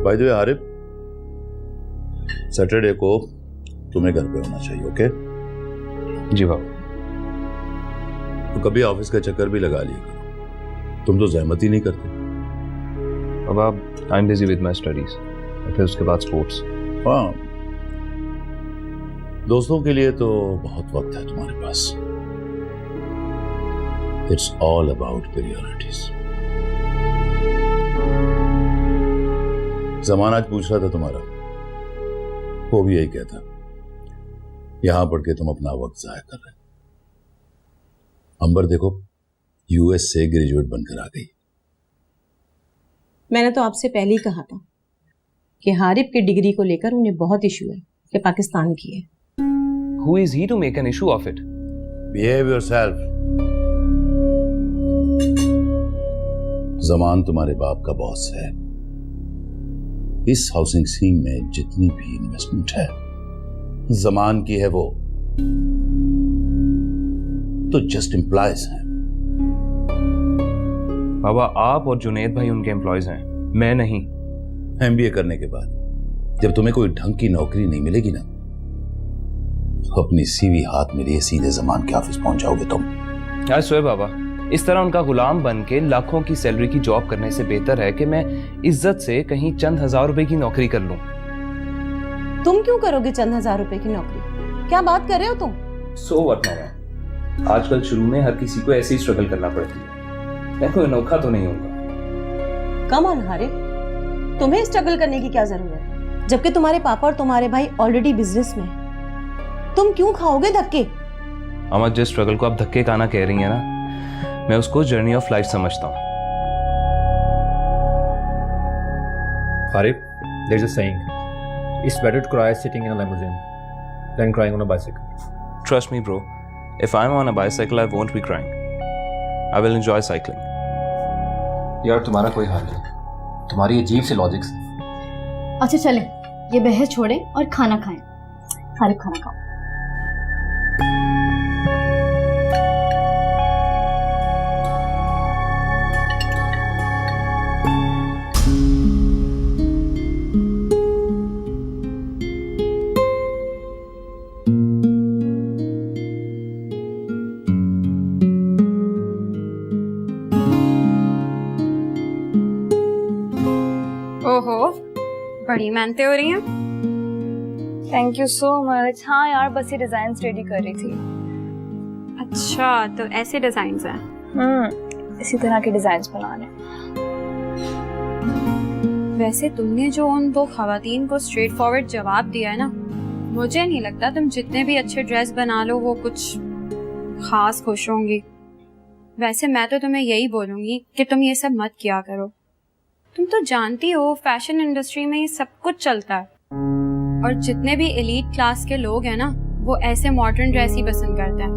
By the way Arif, Saturday को तुम्हें घर पे होना चाहिए, ओके? जी बाबा। तो कभी ऑफिस का चक्कर भी लगा लिया करो, तुम तो जहमत ही नहीं करते। बाबा I am busy with my studies, फिर उसके बाद स्पोर्ट्स। हाँ, दोस्तों के लिए तो बहुत वक्त है तुम्हारे पास। It's all about priorities. जमान आज पूछ रहा था तुम्हारा, वो भी यही कहता, यहां पढ़ के तुम अपना वक्त जाया कर रहे। अंबर देखो, यूएस से ग्रेजुएट बनकर आ गई। मैंने तो आपसे पहले ही कहा था कि हारिफ की डिग्री को लेकर उन्हें बहुत इशू है कि पाकिस्तान की है। Who is he to make an issue of it? Behave yourself. Zaman तुम्हारे बाप का बॉस है। इस हाउसिंग स्कीम में जितनी भी इन्वेस्टमेंट है जमान की है, वो तो जस्ट एम्प्लॉयज हैं। बाबा आप और जुनेद भाई उनके एम्प्लॉयज हैं, मैं नहीं। एमबीए करने के बाद जब तुम्हें कोई ढंग की नौकरी नहीं मिलेगी ना, तो अपनी सीवी हाथ में लिए सीधे जमान के ऑफिस पहुंच जाओगे तुम। यार सोए बाबा, इस तरह उनका गुलाम बन के लाखों की सैलरी की जॉब करने से बेहतर है कि मैं इज्जत से कहीं चंद हजार रुपए की नौकरी कर लूं। तुम क्यों करोगे चंद हजार रुपए की नौकरी? क्या बात कर रहे हो तुम? सो व्हाट मामा, आजकल शुरू में हर किसी को ऐसे ही स्ट्रगल करना पड़ती है। मैं कोई अनोखा तो नहीं हूँ। कम ऑन हारिफ, तुम्हें स्ट्रगल करने की क्या जरूरत है, जबकि तुम्हारे पापा और तुम्हारे भाई ऑलरेडी बिजनेस में हैं। तुम क्यों खाओगे धक्के? मामा जिस स्ट्रगल को आप धक्के खाना कह रही हैं ना, मैं उसको जर्नी ऑफ लाइफ समझता हूँ। Arif, there's a saying, it's better to cry sitting in a limousine than crying on a bicycle. Trust me bro, if I'm on a bicycle I won't be crying. I will enjoy cycling. यार तुम्हारा कोई हाल नहीं, तुम्हारी अजीब सी logics. अच्छा चलें, ये बहस छोड़ें और खाना खाएं। हारिफ खाना खाओ। ओहो, बड़ी मेहनतें हो रही हैं। Thank you so much. हाँ यार, बस ये डिजाइन रेडी कर रही थी। अच्छा, तो ऐसे डिजाइन्स हैं? इसी तरह के डिजाइन्स बनाने। वैसे तुमने जो उन दो खवातीन को स्ट्रेट फॉरवर्ड जवाब दिया है ना, मुझे नहीं लगता तुम जितने भी अच्छे ड्रेस बना लो वो कुछ खास खुश होंगी। वैसे मैं तो तुम्हें यही बोलूंगी कि तुम ये सब मत किया करो। तुम तो जानती हो फैशन इंडस्ट्री में ये सब कुछ चलता है, और जितने भी एलीट क्लास के लोग हैं ना, वो ऐसे मॉडर्न ड्रेस ही पसंद करते हैं।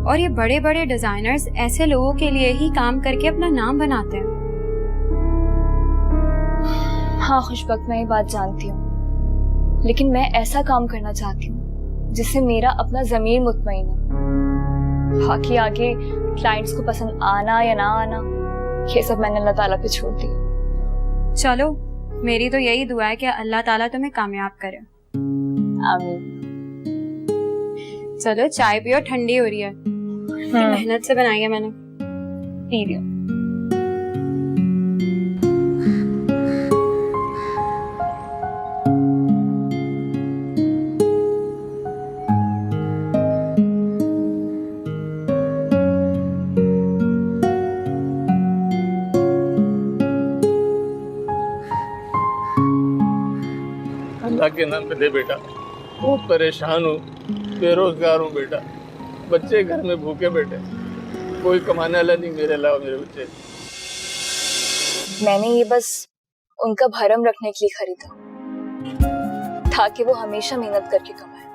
और ये बड़े बड़े डिजाइनर्स ऐसे लोगों के लिए ही काम करके अपना नाम बनाते हैं। हाँ खुशबख्त, मैं ये बात जानती हूँ, लेकिन मैं ऐसा काम करना चाहती हूँ जिससे मेरा अपना ज़मीर मुतमईन हो। बाकी आगे क्लाइंट्स को पसंद आना या ना आना, ये सब मैंने अल्लाह ताला पे छोड़ दिया। चलो, मेरी तो यही दुआ है कि अल्लाह ताला तुम्हें कामयाब करे। आमीन। चलो चाय पियो, ठंडी हो रही है। मेहनत से बनाई है मैंने। पी लियो। अल्लाह के नाम पे दे बेटा, बहुत परेशान हूँ, बेरोजगार हूँ बेटा, बच्चे घर में भूखे बैठे, कोई कमाने वाला नहीं मेरे अलावा मेरे बच्चे। मैंने ये बस उनका भरम रखने के लिए खरीदा, ताकि वो हमेशा मेहनत करके कमाए,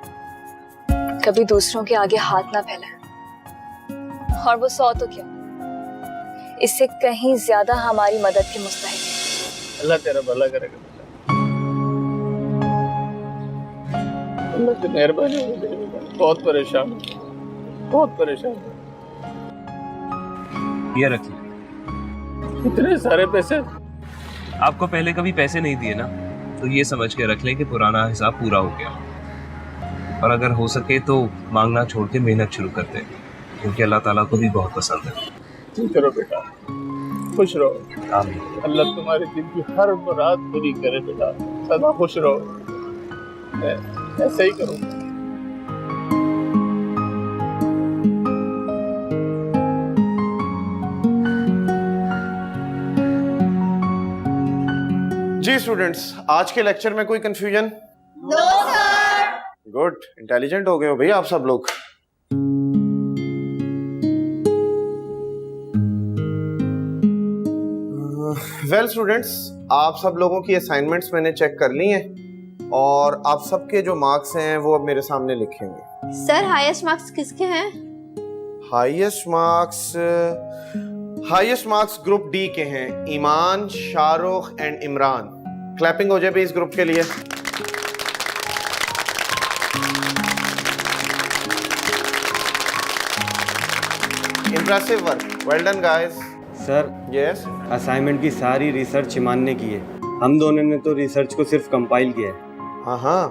कभी दूसरों के आगे हाथ ना फैलाए। और वो 100 तो क्या, इससे कहीं ज्यादा हमारी मदद के मुस्तहिक है। अल्लाह तेरा भला करेगा बेटा, अल्लाह की मेहरबानी होगी। बहुत परेशान हूँ, बहुत परेशान हूँ। ये रखिए। इतने सारे पैसे आपको पहले कभी पैसे नहीं दिए ना, तो ये समझ के रख लें कि पुराना हिसाब पूरा हो गया। और अगर हो सके तो मांगना छोड़ के मेहनत शुरू करते हैं, क्योंकि अल्लाह ताला को भी बहुत पसंद है। ठीक करो बेटा, खुश रहो। आमीन। अल्लाह तुम्हारे दिल की हर मुराद पूरी करे बेटा, सदा खुश रहो। ऐसे ही करो। जी स्टूडेंट्स, आज के लेक्चर में कोई confusion? No sir. Good, intelligent हो गए हो भाई आप सब लोग। वेल स्टूडेंट्स, आप सब लोगों की असाइनमेंट्स मैंने चेक कर ली हैं और आप सबके जो मार्क्स हैं वो अब मेरे सामने लिखे हुए। सर हाईएस्ट मार्क्स किसके हैं? हाईएस्ट मार्क्स ग्रुप डी के हैं, ईमान, शाहरुख एंड इमरान। क्लैपिंग हो जाए भी इस ग्रुप के लिए। Impressive work, well done guys. Sir yes, assignment की सारी रिसर्च ईमान ने की है, हम दोनों ने तो रिसर्च को सिर्फ कंपाइल किया है। हाँ,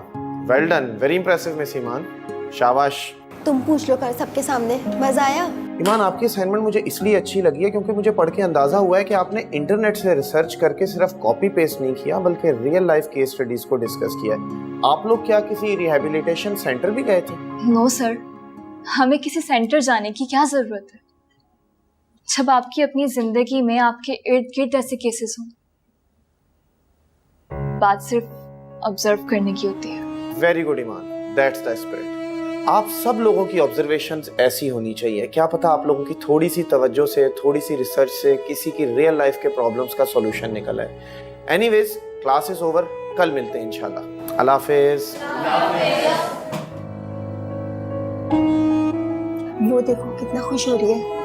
well done, very impressive miss Iman, शाबाश। तुम पूछ लो कर सबके सामने, मजा आया? ईमान, आपकी असाइनमेंट मुझे इसलिए अच्छी लगी है क्योंकि मुझे पढ़ के अंदाजा हुआ है कि आपने इंटरनेट से रिसर्च करके सिर्फ कॉपी पेस्ट नहीं किया बल्कि रियल लाइफ केस स्टडीज को डिस्कस किया है। आप लोग क्या किसी रिहैबिलिटेशन सेंटर भी गए थे? नो सर, हमें किसी सेंटर जाने की क्या जरूरत है, जब आपकी अपनी जिंदगी में आपके इर्द गिर्द ऐसे केसेस हों। बात सिर्फ ऑब्जर्व करने की होती है। Very good Iman, that's the spirit. आप सब लोगों की ऑब्जर्वेशंस ऐसी होनी चाहिए। क्या पता आप लोगों की थोड़ी सी तवज्जो से, थोड़ी सी रिसर्च से किसी की रियल लाइफ के प्रॉब्लम्स का सॉल्यूशन निकल आए। एनीवेज, क्लास इज ओवर, कल मिलते हैं इंशाल्लाह। अल्लाह हाफिज। वो देखो कितना खुश हो रही है।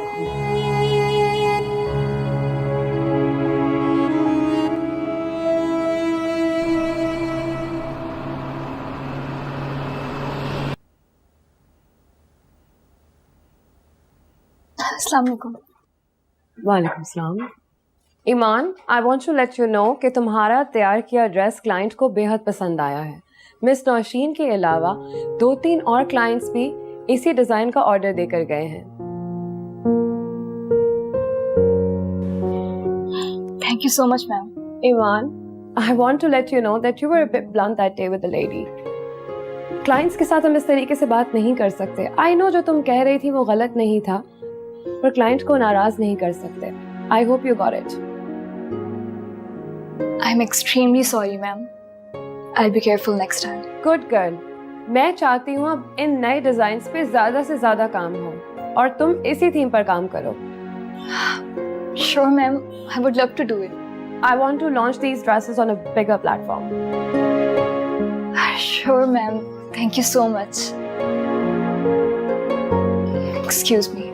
अस्सलाम वालेकुम। वालेकुम सलाम। Iman, I want to let you know कि तुम्हारा तैयार किया ड्रेस क्लाइंट को बेहद पसंद आया है। मिस नौशीन के अलावा 2-3 और क्लाइंट्स भी इसी डिजाइन का ऑर्डर देकर गए हैं। Thank you so much ma'am. Iman, I want to let you know that you were a bit blunt that day with the lady. Clients के साथ हम इस तरीके से बात नहीं कर सकते। आई नो जो तुम कह रही थी वो गलत नहीं था, पर क्लाइंट को नाराज नहीं कर सकते। I hope you got it. I am extremely sorry ma'am, I will be careful next time. Good girl. मैं चाहती हूँ अब इन नए डिजाइन्स पे ज्यादा से ज्यादा काम हो और तुम इसी थीम पर काम करो। Sure ma'am, I would love to do it. I want to launch these dresses on a bigger platform. Sure ma'am, thank you so much. Excuse me.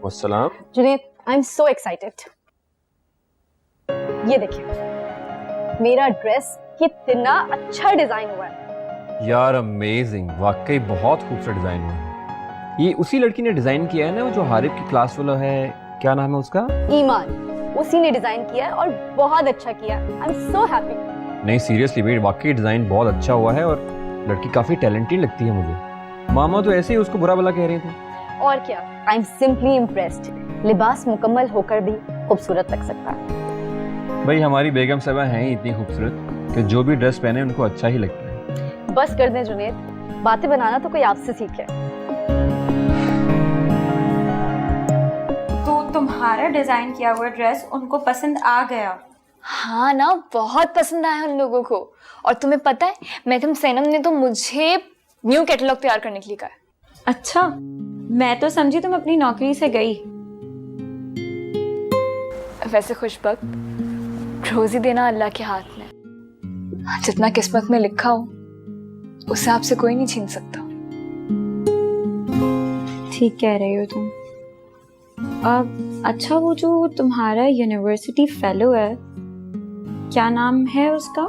अस्सलाम। Junaid, I am so excited. ये देखिए मेरा dress कितना अच्छा design हुआ है यार। Amazing, वाकई बहुत खूबसूरत डिजाइन हुआ है। ये उसी लड़की ने डिजाइन किया है ना, वो जो हारिब की क्लास वाला है, क्या नाम है उसका? ईमान। उसी ने डिजाइन किया है और बहुत अच्छा किया। I am so happy. नहीं सीरियसली भाई, वाकई डिजाइन बहुत अच्छा हुआ है और लड़की काफी टैलेंटेड लगती है मुझे। मामा तो ऐसे ही उसको बुरा भला कह रही थी। और क्या, आई एम सिंपली इम्प्रेस्ड। लिबास मुकम्मल होकर भी खूबसूरत लग सकता है। भाई हमारी बेगम साहबा हैं ही इतनी खूबसूरत कि जो भी ड्रेस पहने उनको अच्छा ही लगता है। बस कर दे जुनैद, बातें बनाना तो कोई आपसे सीखे। तो तुम्हारा डिजाइन किया हुआ ड्रेस उनको पसंद आ गया? हाँ ना, बहुत पसंद आया उन लोगों को। और तुम्हें पता है, मैडम सैनम ने तो मुझे न्यू कैटलॉग तैयार करने के लिए कहा है। अच्छा, मैं तो समझी तुम अपनी नौकरी से गई। वैसे खुशबख्त रोजी देना अल्लाह के हाथ में, जितना किस्मत में लिखा हो उसे आपसे कोई नहीं छीन सकता। ठीक कह रही हो तुम। अब अच्छा, वो जो तुम्हारा यूनिवर्सिटी फेलो है, क्या नाम है उसका?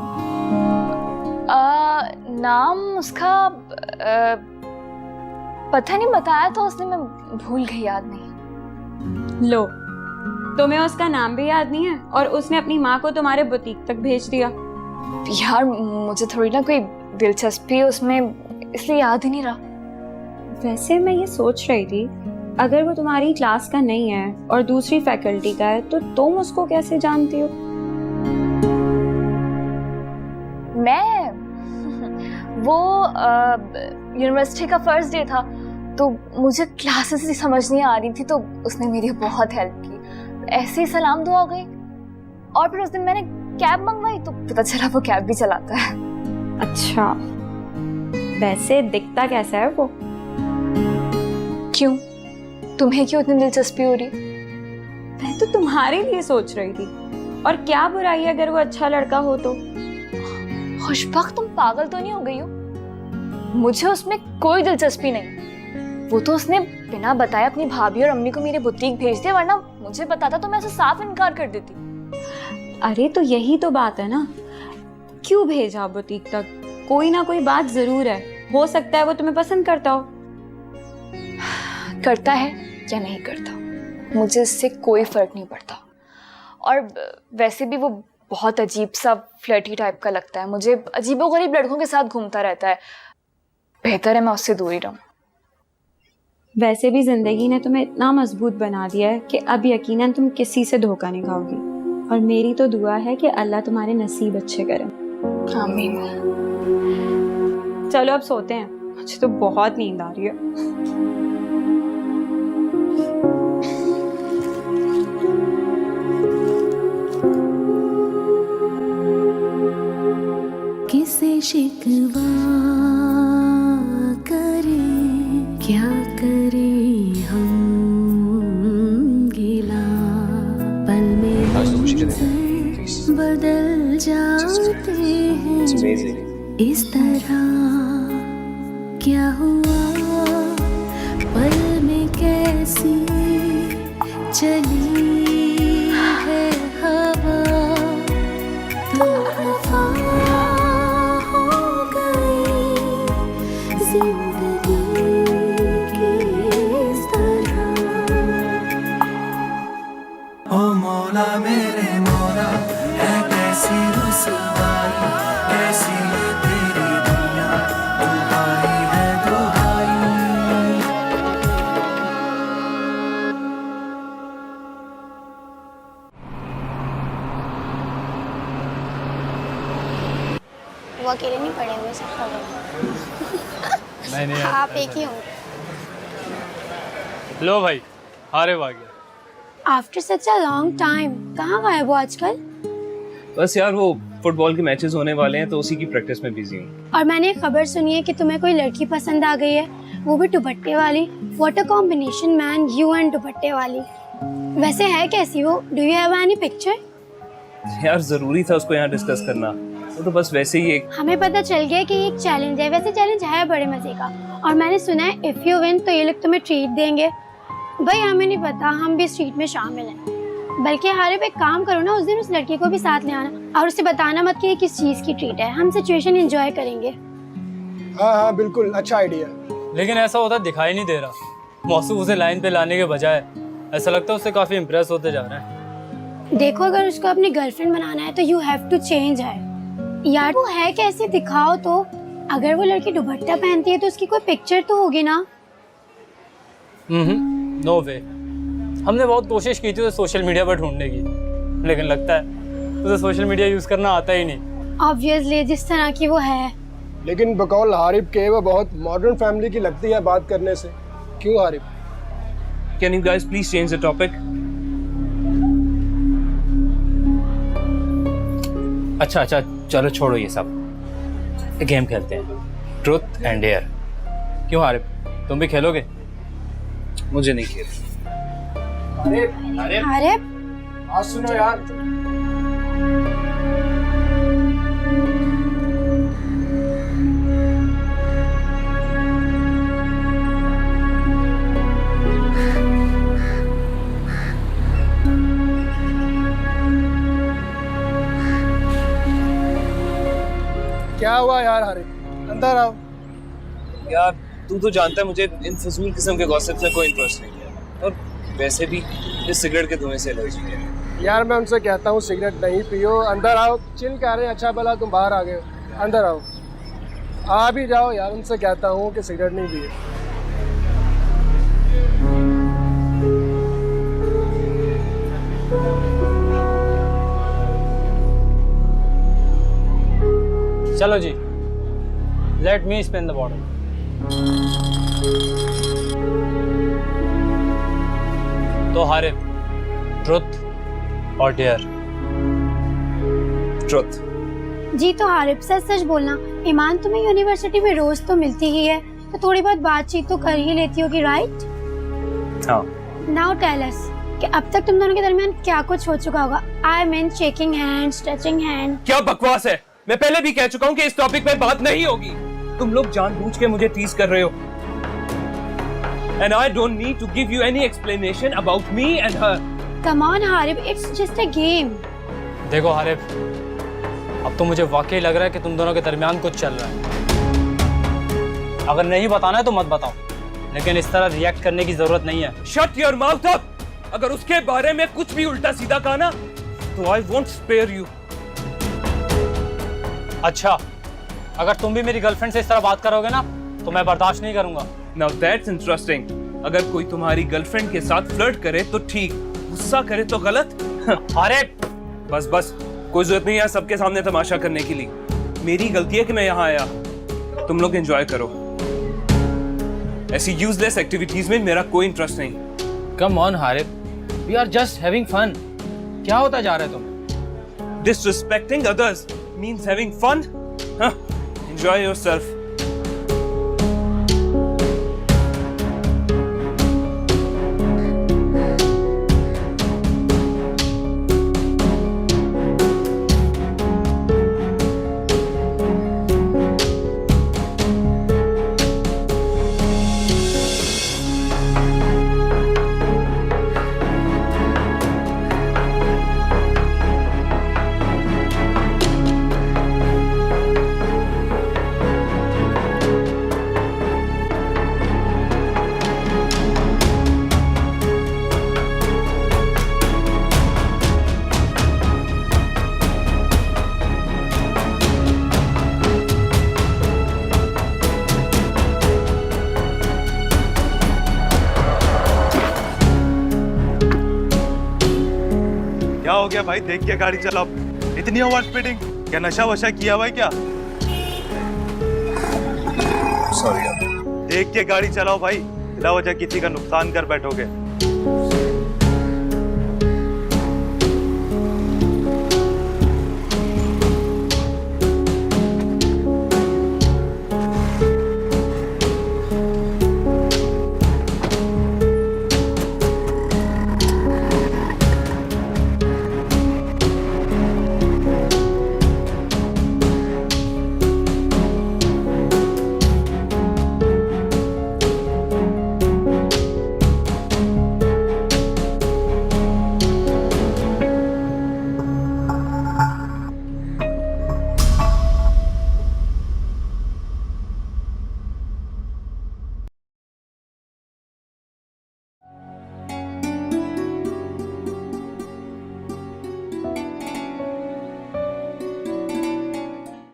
नाम उसका पता नहीं, बताया तो उसने, मैं भूल गई, याद नहीं। लो, तुम्हें उसका नाम भी याद नहीं है और उसने अपनी माँ को तुम्हारे बुटीक तक भेज दिया। यार मुझे थोड़ी ना कोई दिलचस्पी उसमें, इसलिए याद ही नहीं रहा। वैसे मैं ये सोच रही थी, अगर वो तुम्हारी क्लास का नहीं है और दूसरी फैकल्टी का है तो तुम उसको कैसे जानती हो? मैं वो यूनिवर्सिटी का फर्स्ट डे था तो मुझे क्लासेस ही समझ नहीं आ रही थी, तो उसने मेरी बहुत हेल्प की। ऐसे ही सलाम दुआ हो गई। और फिर उस दिन मैंने कैब मंगवाई तो पता चला वो कैब भी चलाता है। अच्छा, वैसे दिखता कैसा है वो? क्यों, तुम्हें क्यों इतनी दिलचस्पी हो रही? मैं तो तुम्हारे लिए सोच रही थी। और क्या बुराई है अगर वो अच्छा लड़का हो तो? खुशबख्त, तुम पागल तो नहीं हो गई हो? मुझे उसमें कोई दिलचस्पी नहीं। वो तो उसने बिना बताए अपनी भाभी और अम्मी को मेरे बुटीक भेज दिया, वरना मुझे बताता तो मैं उसे साफ इनकार कर देती। अरे तो यही तो बात है ना, क्यों भेजा बुटीक तक? कोई ना कोई बात जरूर है, हो सकता है वो तुम्हें पसंद करता हो। करता है या नहीं करता, मुझे इससे कोई फर्क नहीं पड़ता। और वैसे भी वो बहुत अजीब सा फ्लर्टी टाइप का लगता है मुझे, अजीबोगरीब लड़कों के साथ घूमता रहता है। बेहतर है मैं उससे दूर ही रहूं। वैसे भी जिंदगी ने तुम्हें इतना मजबूत बना दिया है कि अब यकीनन तुम किसी से धोखा नहीं खाओगी। और मेरी तो दुआ है कि अल्लाह तुम्हारे नसीब अच्छे करे। आमीन। चलो अब सोते हैं, मुझे तो बहुत नींद आ रही है। किसे शिकवा करें, क्या करें हम गिला, पल में बदल जाते हैं इस तरह। क्या हुआ पल में कैसी चली है हवा, तो वफा हो गई जिंदगी की इस तरह। ओ मौला मेरे मौला, है कैसी रुसवाई, कैसी है तेरी दुनिया, दुहाई है दुहाई। वो अकेले नहीं पड़े हुए, सब पड़े हुए। नहीं आप एक ही होंगे। लो भाई, हारे आ गया। After such a long time, कहाँ गए वो आजकल? बस यार वो फुटबॉल के मैचेस होने वाले हैं तो उसी की प्रैक्टिस में बिजी हूँ। और मैंने एक खबर सुनी है कि तुम्हें कोई लड़की पसंद आ गई है, वो भी दुपट्टे वाली। What a combination man, you and दुपट्टे वाली। वैसे है कैसी वो? Do you have any picture? यार जरूरी था उसको यहाँ डिस्कस करना, वो तो बस वैसे ही एक। हमें पता चल गया कि ये एक चैलेंज है। वैसे चैलेंज है बड़े मजे का, और मैंने सुना है इफ यू विन तो ये लोग तुम्हें ट्रीट देंगे। भाई हमें नहीं पता, हम भी स्ट्रीट में शामिल हैं। बल्कि हारिब एक काम करो ना, उस दिन उस लड़की को भी साथ ले आना और उसे बताना मत कि ये किस चीज की ट्रीट है। हम सिचुएशन एंजॉय करेंगे। हाँ हाँ बिल्कुल, अच्छा आइडिया। लेकिन ऐसा होता दिखाई नहीं दे रहा। मौसू उसे लाइन पे लाने के बजाय ऐसा लगता है उससे काफी इम्प्रेस होते जा रहे हैं। देखो अगर उसको अपनी गर्लफ्रेंड बनाना है तो यू हैव टू चेंज है यार। वो है कैसे, दिखाओ तो। अगर वो लड़की दुपट्टा पहनती है तो उसकी कोई पिक्चर तो होगी ना। नो वे। हमने बहुत कोशिश की थी उसे सोशल मीडिया पर ढूंढने की, लेकिन लगता है उसे सोशल मीडिया यूज करना आता ही नहीं। ऑब्वियसली जिस तरह की वो है। लेकिन बकौल हारिब के वो बहुत मॉडर्न फैमिली की लगती है बात करने से। क्यों Harib? Can you guys please change the topic? अच्छा चलो छोड़ो ये सब, गेम खेलते हैं, ट्रूथ एंड डेयर। क्यों हारिब, तुम भी खेलोगे? मुझे नहीं खेलना। हारिब आज सुनो यार, क्या हुआ यार हारिब? अंदर आओ। यार तू तो जानता है मुझे इन फजूल किस्म के गॉसिप से कोई इंटरेस्ट नहीं है, और वैसे भी इस सिगरेट के धुएं से एलर्जी है। यार मैं उनसे कहता हूँ सिगरेट नहीं पियो, अंदर आओ। चिल कर रहे हैं, अच्छा भला तुम बाहर आ गए हो, अंदर आओ। आ भी जाओ यार, उनसे कहता हूँ कि सिगरेट नहीं पिए। चलो जी, let me spin the bottle. तो हारिब, ट्रुथ और डेयर? ट्रुथ। जी तो हारिब सच सच बोलना, ईमान तुम्हें यूनिवर्सिटी में रोज तो मिलती ही है, तो थोड़ी बहुत बातचीत तो कर ही लेती होगी, राइट? हाँ। नाउ टेल अस कि अब तक तुम दोनों के दरमियान क्या कुछ हो चुका होगा। I mean shaking hands, touching hand. क्या बकवास है, मैं पहले भी कह चुका हूँ कि इस टॉपिक पे बात नहीं होगी। तुम लोग जानबूझ के मुझे टीज कर रहे हो। And I don't need to give you any explanation about me and her. Come on Harib, it's just a game. देखो हारिब, अब तो मुझे वाकई लग रहा है कि तुम दोनों के दरमियान कुछ चल रहा है। अगर नहीं बताना है तो मत बताओ, लेकिन इस तरह रिएक्ट करने की जरूरत नहीं है। Shut your mouth up! अगर उसके बारे में कुछ भी उल्टा सीधा कहा ना, तो I won't spare you. अच्छा, अगर तुम भी मेरी गर्लफ्रेंड से इस तरह बात करोगे ना, तो मैं बर्दाश्त नहीं करूंगा। Now that's interesting. अगर कोई तुम्हारी गर्लफ्रेंड के साथ फ्लर्ट करे तो ठीक, गुस्सा करे तो गलत। अरे बस बस, कोई जरूरत नहीं है सबके सामने तमाशा करने के लिए। मेरी गलती है कि मैं यहाँ आया। तुम लोग एंजॉय करो। ऐसी यूजलेस एक्टिविटीज में मेरा कोई इंटरेस्ट नहीं। Come on Harib, we are just having fun. क्या होता जा रहा है तुम? Disrespecting others means having fun? Huh? Enjoy yourself. क्या हो गया भाई, देख के गाड़ी चलाओ। इतनी ओवर स्पीडिंग, क्या नशा वशा किया हुआ है क्या? सॉरी यार। देख के गाड़ी चलाओ भाई, बिना वजह किसी का नुकसान कर बैठोगे।